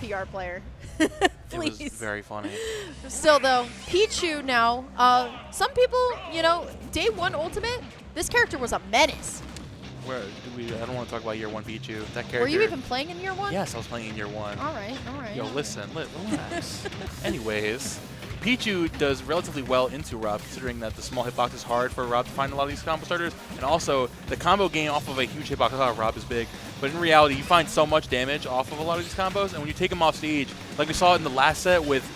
PR player. Please. It was very funny. Still, though, Pichu now, some people, you know, day one ultimate, this character was a menace. Where I don't want to talk about year one Pichu. That character. Were you even playing in year one? Yes, I was playing in year one. All right, all right. Yo, listen, relax. Anyways, Pichu does relatively well into Rob, considering that the small hitbox is hard for Rob to find a lot of these combo starters, and also the combo game off of a huge hitbox. I thought Rob is big, but in reality, you find so much damage off of a lot of these combos, and when you take them off stage, like we saw in the last set with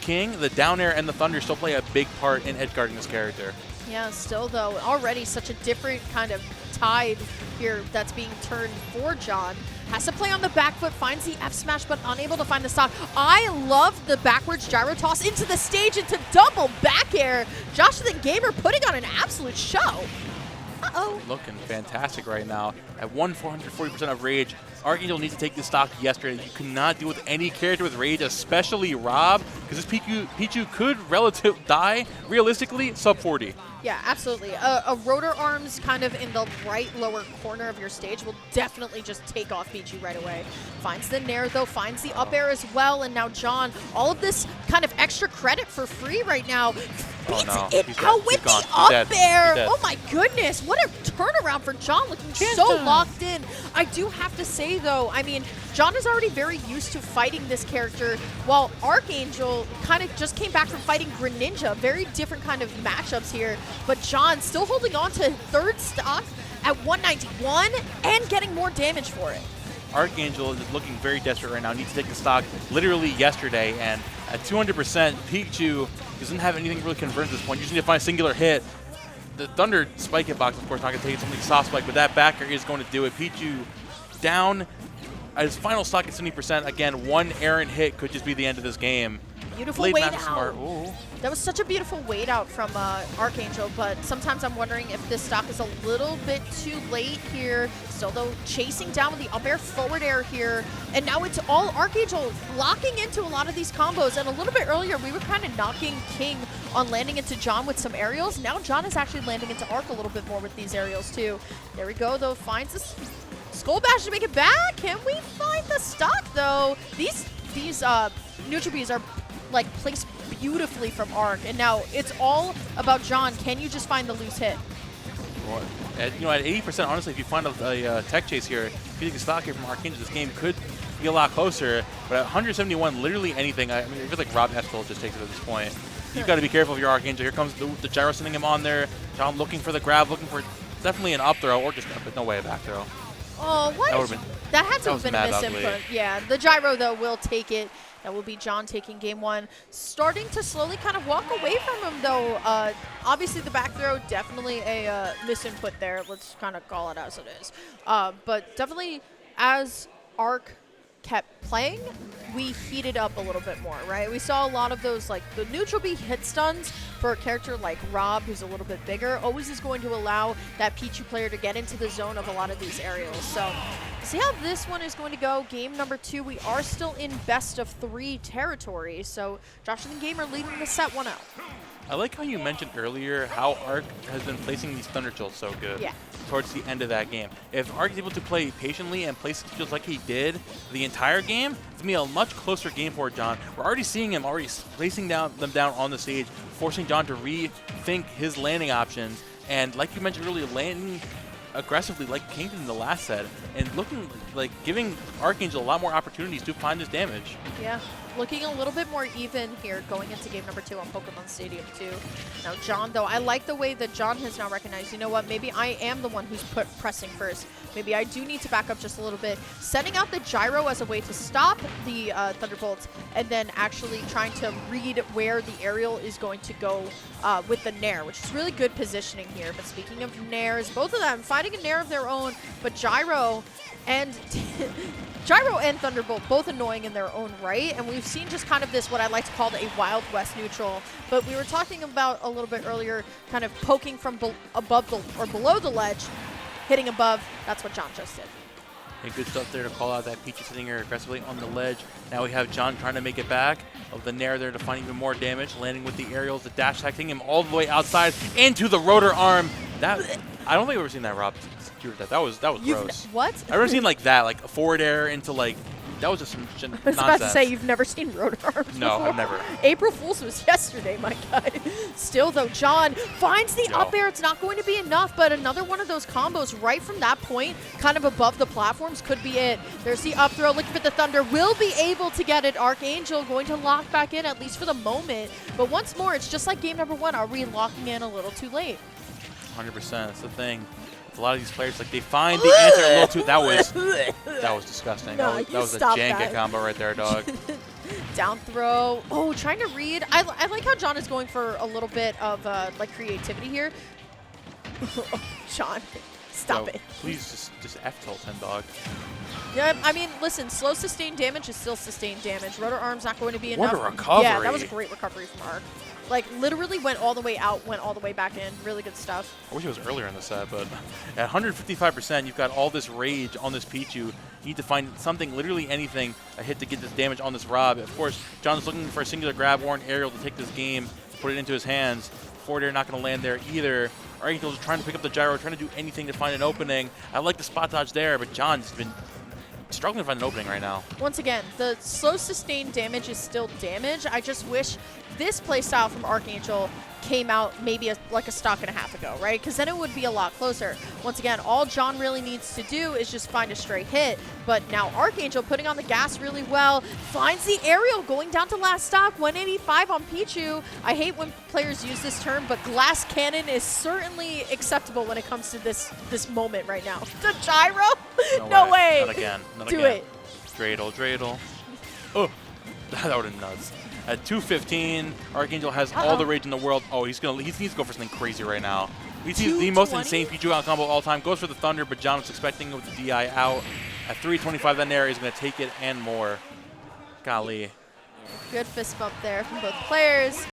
King, the down air and the thunder still play a big part in edgeguarding this character. Yeah, still though, already such a different kind of tide here that's being turned for John. Has to play on the back foot, finds the F smash, but unable to find the stock. I love the backwards gyro toss into the stage into double back air. Josh the Gamer putting on an absolute show. Uh-oh. Looking fantastic right now. At 440% of rage, Archangel needs to take this stock yesterday. You cannot deal with any character with rage, especially Rob, because this Pichu could die realistically sub 40. Yeah, absolutely. A rotor arms kind of in the right lower corner of your stage will definitely just take off Pichu right away. Finds the nair though, finds the up air as well, and now John, all of this kind of extra credit for free right now. Beats it out with the up air. Oh my goodness, what a turnaround for John, looking so locked in. I do have to say though, I mean, John is already very used to fighting this character, while Archangel kind of just came back from fighting Greninja. Very different kind of matchups here, but John still holding on to third stock at 191 and getting more damage for it. Archangel is looking very desperate right now, needs to take the stock literally yesterday, and at 200%, Pichu doesn't have anything really converted at this point. You just need to find a singular hit. The Thunder Spike hitbox, of course, not going to take it, something soft spike, but that backer is going to do it. Pichu down at his final stock at 70%. Again, one errant hit could just be the end of this game. Beautiful wait out. That was such a beautiful wait out from Archangel, but sometimes I'm wondering if this stock is a little bit too late here. Still though, chasing down with the up air, forward air here, and now it's all Archangel locking into a lot of these combos. And a little bit earlier, we were kind of knocking King on landing into John with some aerials. Now John is actually landing into Arc a little bit more with these aerials too. There we go though, finds this Skull Bash to make it back. Can we find the stock though? These neutral Bs are like placed beautifully from Arc, and now it's all about John. Can you just find the loose hit? Well, at 80%, honestly, if you find a tech chase here, if you take a stock here from Archangel, this game could be a lot closer. But at 171, literally anything. I mean, I feel like Rob Estill just takes it at this point. You've got to be careful of your Archangel. Here comes the gyro, sending him on there. John looking for the grab, looking for definitely an up throw, or just but no way a back throw. Oh, what? That had to have been a misinput. Yeah, the gyro though will take it. That will be John taking game one. Starting to slowly kind of walk away from him, though. Obviously, the back throw, definitely a misinput there. Let's kind of call it as it is. But definitely, as Arc kept playing, we heated up a little bit more, right? We saw a lot of those, like, the neutral B hit stuns for a character like Rob, who's a little bit bigger, always is going to allow that Pichu player to get into the zone of a lot of these aerials. So, see how this one is going to go. Game number 2, we are still in best of 3 territory, so Josh the Gamer leading the set 1-0. I like how you mentioned earlier how Arc has been placing these Thunder Chills so good towards the end of that game. If Arc is able to play patiently and place Chills like he did the entire game, it's going to be a much closer game for John. We're already seeing him placing them down on the stage, forcing John to rethink his landing options. And like you mentioned earlier, landing aggressively like King did in the last set, and looking like giving Archangel a lot more opportunities to find his damage. Yeah, looking a little bit more even here going into game number 2 on Pokemon Stadium 2. Now John, though, I like the way that John has now recognized, you know what, maybe I am the one who's pressing first. Maybe I do need to back up just a little bit. Setting out the gyro as a way to stop the Thunderbolts, and then actually trying to read where the aerial is going to go with the Nair, which is really good positioning here. But speaking of Nairs, both of them fighting a Nair of their own, but Gyro and Thunderbolt both annoying in their own right, and we've seen just kind of this, what I like to call a Wild West neutral. But we were talking about a little bit earlier, kind of poking from above or below the ledge, hitting above. That's what John just did. And good stuff there to call out that Pichu sitting here aggressively on the ledge. Now we have John trying to make it back. Of the Nair there to find even more damage, landing with the aerials, the dash attack, taking him all the way outside into the rotor arm. That I don't think I've ever seen that, Rob. That was gross. What? I've never seen like that, like a forward air into like That was just some nonsense. I was about to say, you've never seen rotor arms No, before. I've never. April Fool's was yesterday, my guy. Still, though, Jawn finds the up air. It's not going to be enough, but another one of those combos right from that point, kind of above the platforms, could be it. There's the up throw. Looking for the Thunder. Will be able to get it. Archangel going to lock back in, at least for the moment. But once more, it's just like game number 1. Are we locking in a little too late? 100%. That's the thing. A lot of these players, like, they find the answer a little too. That was disgusting. No, that was a Jenga combo right there, dog. Down throw. Oh, trying to read. I like how Jawn is going for a little bit of like creativity here. Jawn, stop it. Please just F-tilt him, dog. Yeah, I mean, listen, slow sustained damage is still sustained damage. Rotor arm's not going to be enough. What a recovery. Yeah, that was a great recovery from Arc. Like, literally went all the way out, went all the way back in. Really good stuff. I wish it was earlier in the set, but at 155%, you've got all this rage on this Pichu. You need to find something, literally anything, a hit to get this damage on this Rob. Of course, John's looking for a singular grab or an aerial to take this game, put it into his hands. Forward air not going to land there either. Archangel's trying to pick up the gyro, trying to do anything to find an opening. I like the spot dodge there, but John's been struggling to find an opening right now. Once again, the slow sustained damage is still damage. I just wish this playstyle from Archangel came out maybe like a stock and a half ago, right? Because then it would be a lot closer. Once again, all Jawn really needs to do is just find a straight hit. But now Archangel putting on the gas really well, finds the aerial going down to last stock, 185 on Pichu. I hate when players use this term, but glass cannon is certainly acceptable when it comes to this moment right now. The gyro? No way. Not again. Not do again. it. Dreidel. Oh, that would have been nuts. At 215, Archangel has all the rage in the world. Oh, he needs to go for something crazy right now. We see the most insane Pichu out combo of all time. Goes for the Thunder, but John was expecting with the DI out. At 325, that area is going to take it and more. Golly. Good fist bump there from both players.